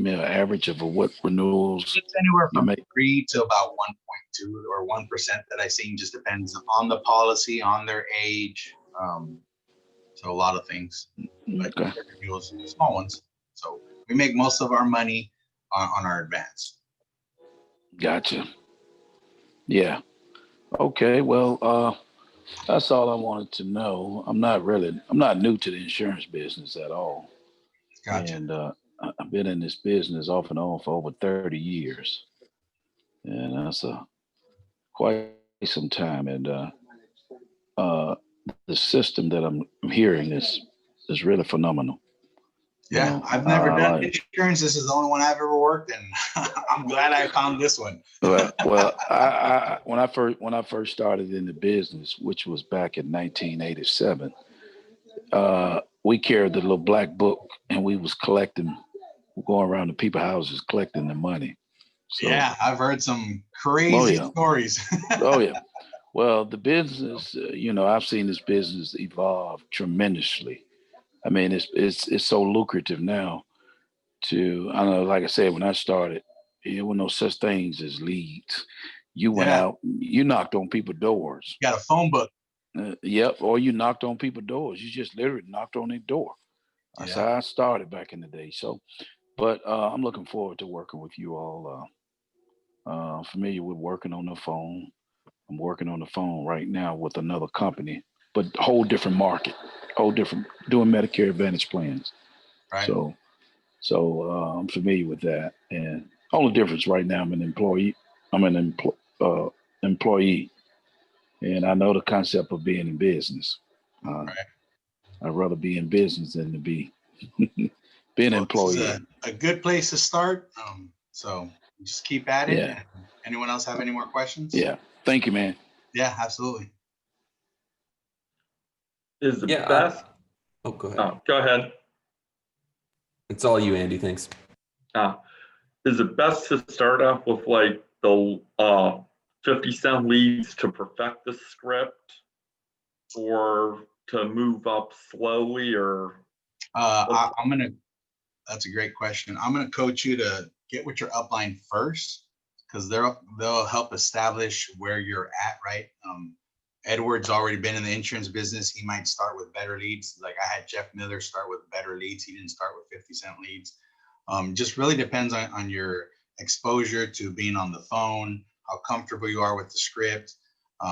me an average of what renewals? It's anywhere from 3 to about 1.2 or 1% that I've seen. Just depends on the policy, on their age. So a lot of things, but renewals, small ones. So we make most of our money on our advance. Gotcha. Yeah. Okay. Well, that's all I wanted to know. I'm not new to the insurance business at all. Gotcha. And I've been in this business off and on for over 30 years. And that's quite some time. And the system that I'm hearing is really phenomenal. Yeah, I've never done insurance. This is the only one I've ever worked in. I'm glad I found this one. Well, I when I first started in the business, which was back in 1987, we carried the little black book, and we was going around to people's houses collecting the money. So, yeah, I've heard some crazy stories. Oh yeah. Well, the business, I've seen this business evolve tremendously. I mean, it's so lucrative now. I don't know, like I said, when I started, there were no such things as leads. You went out, you knocked on people's doors. You got a phone book. Yep, or you knocked on people's doors. You just literally knocked on their door. That's how I started back in the day. So, but I'm looking forward to working with you all. Familiar with working on the phone. I'm working on the phone right now with another company, but whole different market, doing Medicare Advantage plans. Right. So I'm familiar with that. And only difference right now, I'm an employee. Employee, and I know the concept of being in business. Right. I'd rather be in business than to be being an employee. This is a good place to start. So just keep at it. Yeah. Anyone else have any more questions? Yeah. Thank you, man. Yeah, absolutely. Is the best? Go ahead. Oh, go ahead. It's all you, Andy. Thanks. Is it best to start off with like the 50-cent leads to perfect the script, or to move up slowly, or? That's a great question. I'm gonna coach you to get with your upline first, because they'll help establish where you're at, right? Edward's already been in the insurance business. He might start with better leads. Like I had Jeff Miller start with better leads. He didn't start with 50-cent leads. Just really depends on your exposure to being on the phone, how comfortable you are with the script,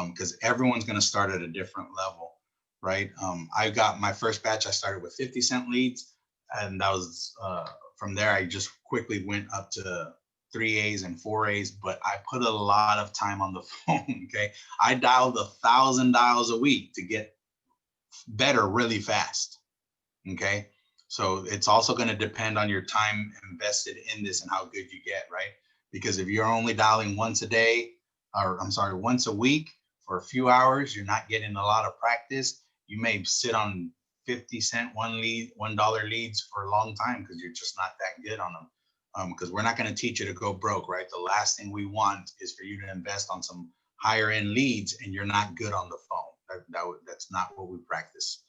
because everyone's going to start at a different level, right? I got my first batch, I started with 50-cent leads, and that was from there, I just quickly went up to 3As and 4As, but I put a lot of time on the phone, okay? I dialed 1,000 dials a week to get better really fast, okay? So it's also going to depend on your time invested in this and how good you get, right? Because if you're only dialing once a week for a few hours, you're not getting a lot of practice. You may sit on 50-cent $1 leads for a long time because you're just not that good on them. Because we're not going to teach you to go broke, right? The last thing we want is for you to invest on some higher end leads and you're not good on the phone. That's not what we practice.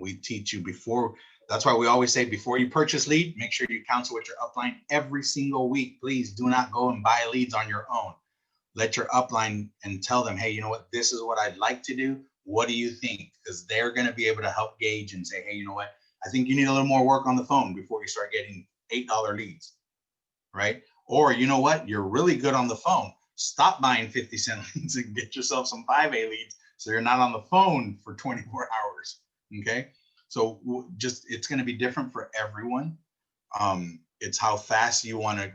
We teach you before. That's why we always say before you purchase lead, make sure you counsel with your upline every single week. Please do not go and buy leads on your own. Let your upline and tell them, hey, you know what? This is what I'd like to do. What do you think? Because they're going to be able to help gauge and say, hey, you know what? I think you need a little more work on the phone before you start getting $8 leads. Right? Or you know what? You're really good on the phone. Stop buying 50-cent leads and get yourself some 5A leads so you're not on the phone for 24 hours. Okay. So it's going to be different for everyone. It's how fast you want to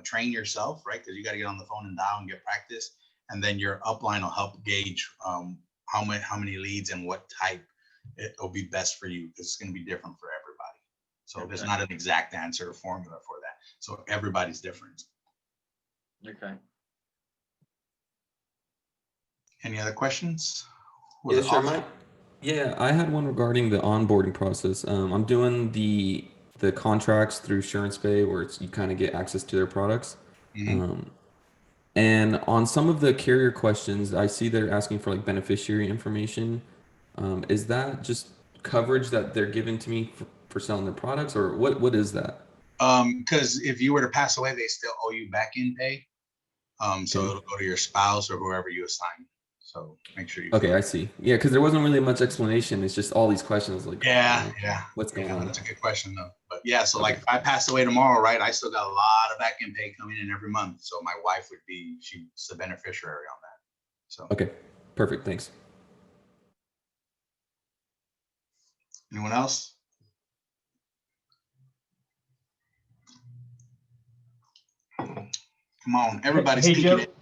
train yourself, right? Because you got to get on the phone and dial and get practice. And then your upline will help gauge how many leads and what type it will be best for you. It's going to be different for everybody. So there's not an exact answer or formula for that. So everybody's different. Okay. Any other questions? Yeah, sure. I had one regarding the onboarding process. I'm doing the contracts through SurancePay where you kind of get access to their products. Mm-hmm. And on some of the carrier questions, I see they're asking for like beneficiary information. Is that just coverage that they're giving to me for selling their products, or what is that? Because if you were to pass away, they still owe you back in pay. So it'll go to your spouse or whoever you assign. So make sure you. Okay, I see. Yeah, because there wasn't really much explanation. It's just all these questions like, Yeah. what's going on? That's a good question though. But yeah, so Okay. like if I pass away tomorrow, right, I still got a lot of back end pay coming in every month. So my wife she's the beneficiary on that. So Okay, perfect. Thanks. anyone else? Come on, everybody's Hey, thinking Joe. it.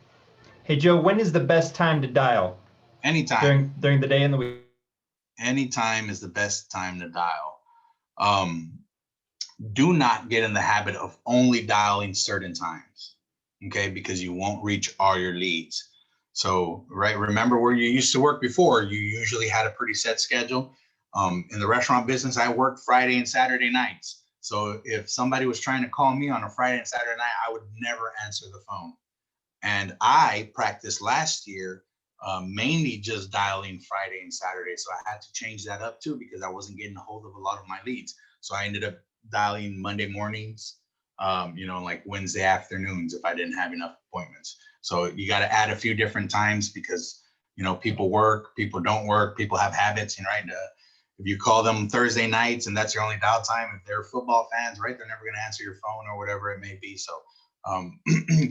Hey, Joe, when is the best time to dial? Anytime. During the day and the week? Anytime is the best time to dial. Do not get in the habit of only dialing certain times, okay? Because you won't reach all your leads. So, right, remember where you used to work before, you usually had a pretty set schedule. In the restaurant business, I worked Friday and Saturday nights. So if somebody was trying to call me on a Friday and Saturday night, I would never answer the phone. And I practiced last year mainly just dialing Friday and Saturday. So I had to change that up too because I wasn't getting a hold of a lot of my leads. So I ended up dialing Monday mornings, like Wednesday afternoons if I didn't have enough appointments. So you got to add a few different times because, people work, people don't work, people have habits, right? If you call them Thursday nights and that's your only dial time, if they're football fans, right, they're never going to answer your phone or whatever it may be. So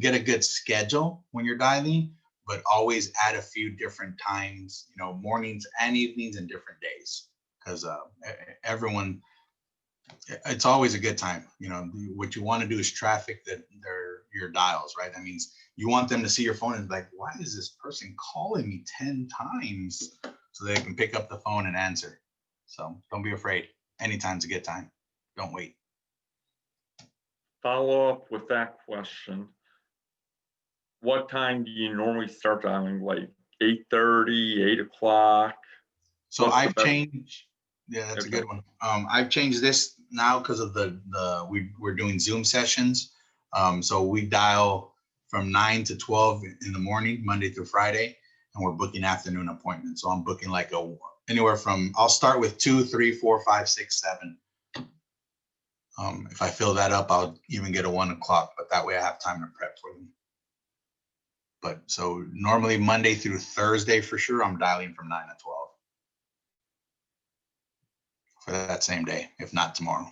get a good schedule when you're dialing, but always add a few different times, mornings and evenings and different days, because everyone, it's always a good time. What you want to do is traffic your dials, right? That means you want them to see your phone and be like, why is this person calling me 10 times? So they can pick up the phone and answer. So don't be afraid. Anytime's a good time. Don't wait. Follow up with that question. What time do you normally start dialing? Like 8:30, 8 o'clock? So I've changed. Yeah, that's a good one. I've changed this now because of we're doing Zoom sessions. So we dial from 9 to 12 in the morning, Monday through Friday, and we're booking afternoon appointments. So I'm booking like anywhere from, I'll start with 2, 3, 4, 5, 6, 7. If I fill that up, I'll even get a 1 o'clock, but that way I have time to prep for them. But so normally Monday through Thursday for sure, I'm dialing from 9 to 12 for that same day, if not tomorrow.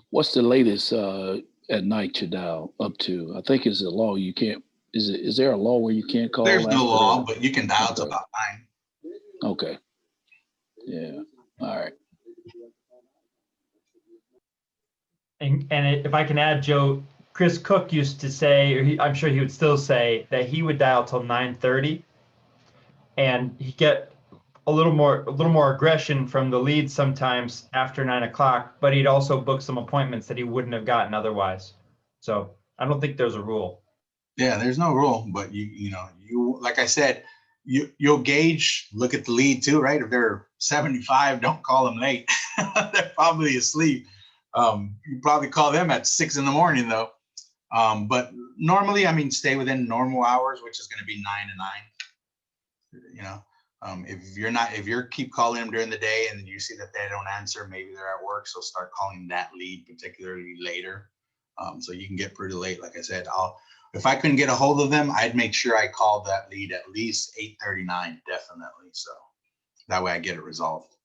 What's the latest at night you dial up to? I think it's a law you can't. Is there a law where you can't call? There's no law, but you can dial to Okay. about 9. Okay. Yeah. All right. And if I can add, Joe, Chris Cook used to say, or I'm sure he would still say, that he would dial till 9:30, and he get a little more aggression from the leads sometimes after 9 o'clock, but he'd also book some appointments that he wouldn't have gotten otherwise. So I don't think there's a rule. Yeah, there's no rule, but you like I said, you'll gauge, look at the lead too, right? If they're 75, don't call them late. They're probably asleep. You probably call them at 6 in the morning though. But normally, stay within normal hours, which is going to be 9 to 9. If you keep calling them during the day and you see that they don't answer, maybe they're at work. So start calling that lead particularly later. So you can get pretty late. Like I said, if I couldn't get a hold of them, I'd make sure I called that lead at least 8:39, definitely. So that way I get it resolved.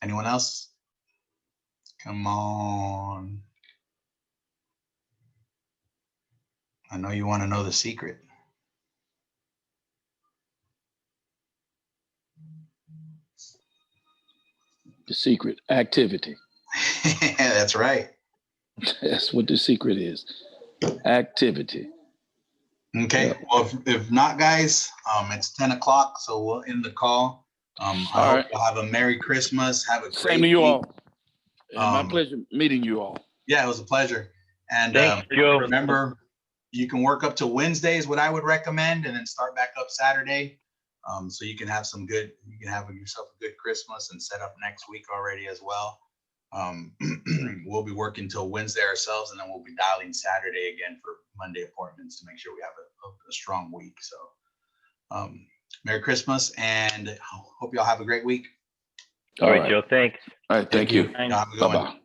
Anyone else? Come on. I know you want to know the secret. The secret, activity. That's right. That's what the secret is. Activity. Okay. Yeah. Well, if not, guys, it's 10 o'clock, so we'll end the call. I All hope right. you'll have a Merry Christmas. Have a great Same to you week. all. And my Um, pleasure meeting you all. Yeah, it was a pleasure. And Thanks, Joe. remember, you can work up to Wednesday is what I would recommend, and then start back up Saturday. So you can have yourself a good Christmas and set up next week already as well. We'll be working till Wednesday ourselves, and then we'll be dialing Saturday again for Monday appointments to make sure we have a strong week. So Merry Christmas, and hope y'all have a great week. All right, Joe. Thanks. All right. Thank you. Y'all have a good one. Bye-bye.